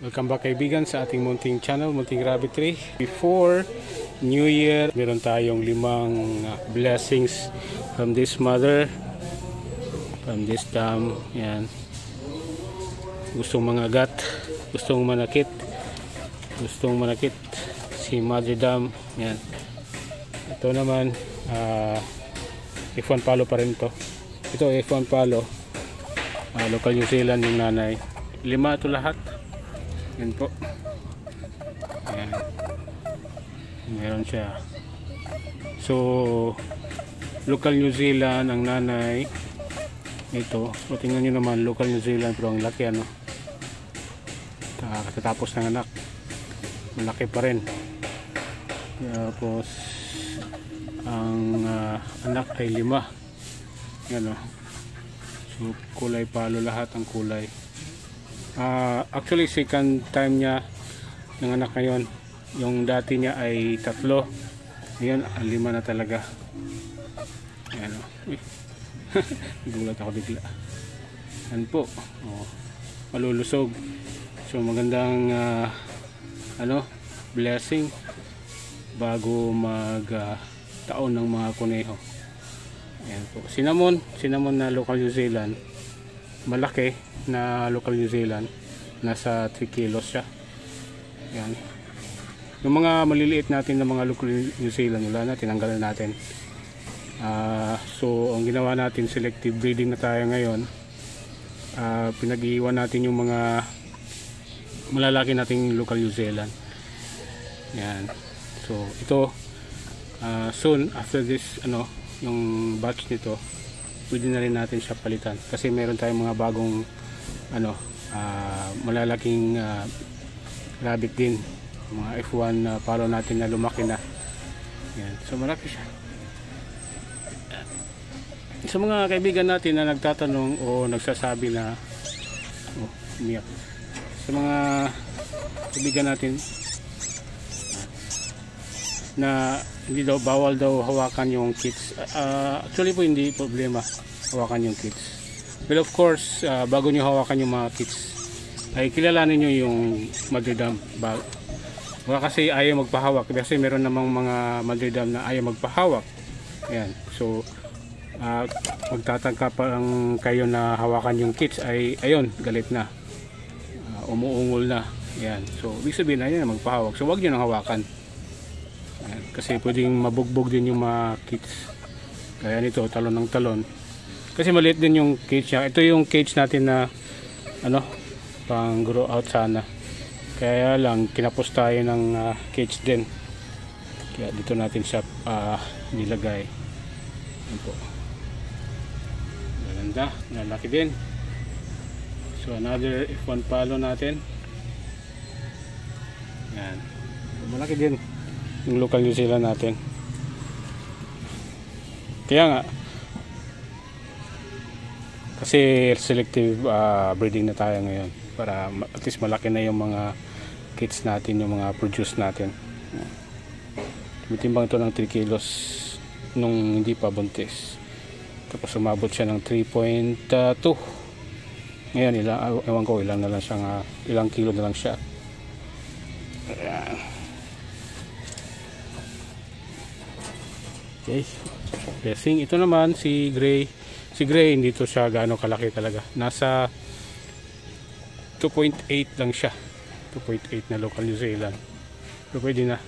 Welcome back kaibigan sa ating munting channel, Munting Rabbitry. Before New Year, meron tayong 5 blessings from this mother, from this dam. Yan. Gustong mangagat, gustong manakit si Mother Dam. Yan. Ito naman, F1 palo pa rin to. Ito F1 palo, local New Zealand yung nanay. 5 ito lahat. Yan po. Ayan. Meron siya. So, local New Zealand ang nanay. Ito. So, tingnan nyo naman, local New Zealand, pero ang laki ano. Katatapos ng anak. Malaki pa rin. Tapos, ang anak ay 5. Yan o. So, kulay palo lahat ang kulay. Actually second time niya ng anak ngayon. Yung dati niya ay 3. Ngayon 5 na talaga. Ayan o. Gulat ako bigla. Yan po. Malulusog. So magandang blessing bago mag taon ng mga kuneho. Ayan po. Cinnamon na local New Zealand. Malaki na local New Zealand, nasa 3 kilos siya. Yan. Yung mga maliliit natin na mga local New Zealand, wala na, tinanggalan natin. So ang ginawa natin, selective breeding na tayo ngayon. Pinag-iwan natin yung mga malalaki nating local New Zealand. Yan. So ito soon after this yung batch nito, pwede na rin natin siya palitan kasi meron tayong mga bagong malalaking rabbit din, mga F1 palo natin na lumaki na. Yan. So malaki siya. Sa mga kaibigan natin na nagtatanong o nagsasabi na umiyak, sa mga kaibigan natin na hindi daw, bawal daw hawakan yung kids. Actually po hindi problema hawakan yung kids. But of course, bago nyo hawakan yung mga kids, ay kilalanin nyo yung Mother Dam. Baka kasi ayaw magpahawak. Kasi meron namang mga Mother Dam na ayaw magpahawak. Ayan. So, magtatangka pa lang kayo na hawakan yung kids, ay ayun, galit na. Umuungol na. Ayan. So, ibig sabihin, ayaw na magpahawak. So, wag nyo nang hawakan. Kasi pwedeng mabugbog din yung mga kids. Kaya nito, talon ng talon. Kasi maliit din yung cage niya. Ito yung cage natin na pang grow out sana. Kaya lang kinapos tayo ng cage din. Kaya dito natin siya nilagay. Yan po. Maganda, nalaki din. So another F1 palo natin. Yan. Malaki din yung local New Zealand natin. Kaya nga kasi selective breeding na tayo ngayon para at least malaki na yung mga kids natin, yung mga produce natin. Tumitimbang ito ng 3 kilos nung hindi pa buntis, tapos umabot siya ng 3.2. ngayon ewan ko ilang na lang siya, ilang kilo na lang siya. Ayan. Okay. Blessing. Ito naman si Gray. Si Gray hindi to siya gaano kalaki talaga. Nasa 2.8 lang siya. 2.8 na local New Zealand. Pero pwede na.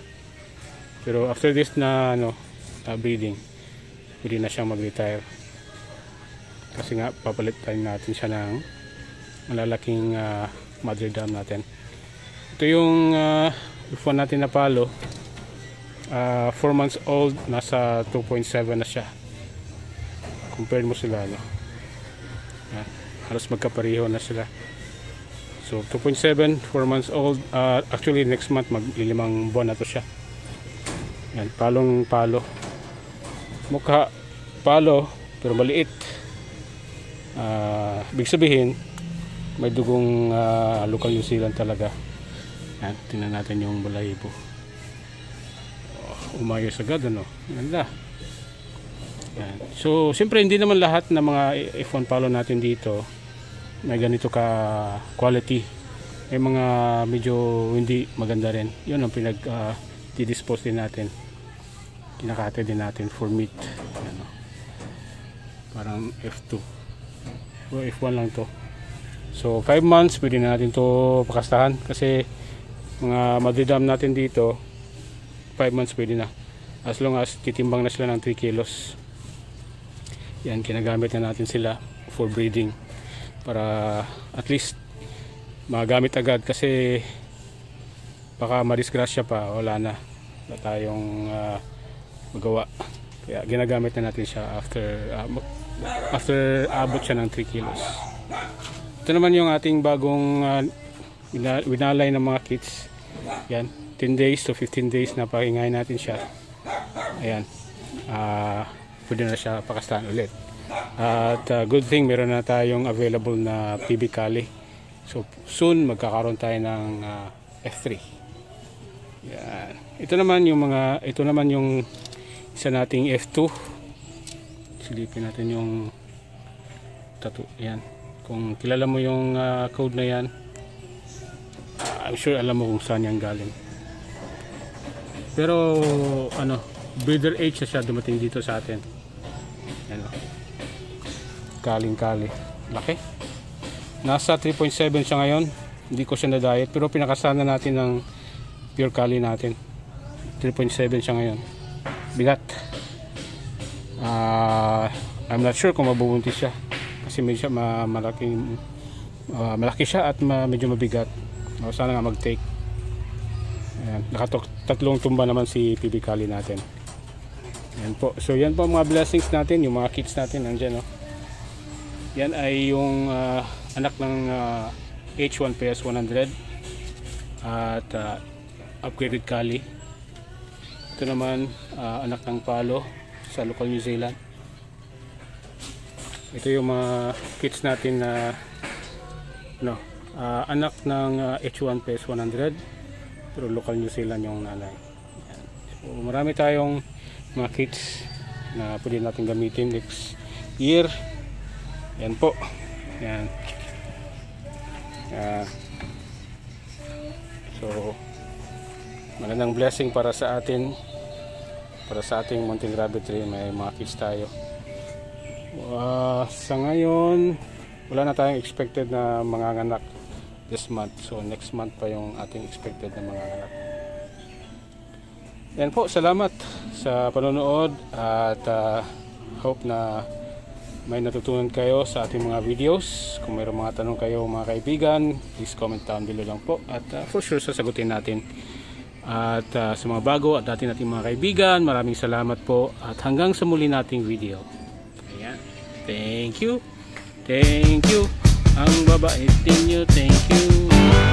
Pero after this na breeding, pwede na siyang mag-retire. Kasi nga papalitan natin siya ng malalaking Mother Dam natin. Ito yung F1 natin na palo. 4 months old, nasa 2.7 na siya. Compare mo sila, halos magkapareho na sila. So 2.7, 4 months old. Actually next month mag-5 buwan na to siya. Yan, palong palo. Mukha palo pero maliit. Ibig sabihin may dugong local New Zealand talaga. Yan, tingnan natin yung balahibo. Umayos agad ganda. Yan. So siyempre hindi naman lahat ng mga F1 palo natin dito may ganito ka quality may mga medyo hindi maganda rin. Yun ang didispose din natin, kinakate din natin for meat. Ano, parang F2 o F1 lang to. So 5 months pwede na natin to pakastahan, kasi mga madidam natin dito 5 months pwede na, as long as titimbang na sila ng 3 kilos. Yan, kinagamit na natin sila for breeding para at least magamit agad, kasi baka madisgrasya pa, wala tayong magawa. Kaya ginagamit na natin siya after abot siya ng 3 kilos. Ito naman yung ating bagong winalay ng mga kits. Yan, 10 days to 15 days na pahingayin natin siya. Ayan, pwede na siya pakastahan ulit. At good thing, meron na tayong available na PB Cali. So soon magkakaroon tayo ng F3. Yan. Ito naman yung isa nating F2. Silipin natin yung tattoo. Yan. Kung kilala mo yung code na yan, I'm sure alam mo kung saan yan galing. Pero breeder age na siya dumating dito sa atin. Yan o. Kaling-kali. Laki. Nasa 3.7 siya ngayon. Hindi ko siya na-diet, pero pinakasana natin ng pure Cali natin. 3.7 siya ngayon. Bigat. I'm not sure kung mabubuntis siya, kasi medyo malaki siya at medyo mabigat. Sana nga mag-take. Ayan, tatlong tumba naman si PB Cali natin. Yan po. So yan po mga blessings natin, yung mga kits natin nandiyan, no? Yan ay yung anak ng H1PS 100 at upgraded Cali. Ito naman anak ng Palo sa local New Zealand. Ito yung mga kits natin na anak ng H1PS 100 pero local New Zealand yung nanay. Yan. So marami tayong mga kits na pwede natin gamitin next year. Yan po. Yan. So magandang blessing para sa atin, para sa ating Mountain Rabbitry. May mga kids tayo. Sa ngayon wala na tayong expected na manganganak this month, so next month pa yung ating expected na manganganak. Yan po, salamat sa panonood at hope na may natutunan kayo sa ating mga videos. Kung mayroong mga tanong kayo mga kaibigan, please comment down below lang po at for sure sasagutin natin. At sa mga bago at dati nating mga kaibigan, maraming salamat po at hanggang sa muli nating video. Ayan. Thank you. Thank you. Ang babait ninyo. Thank you.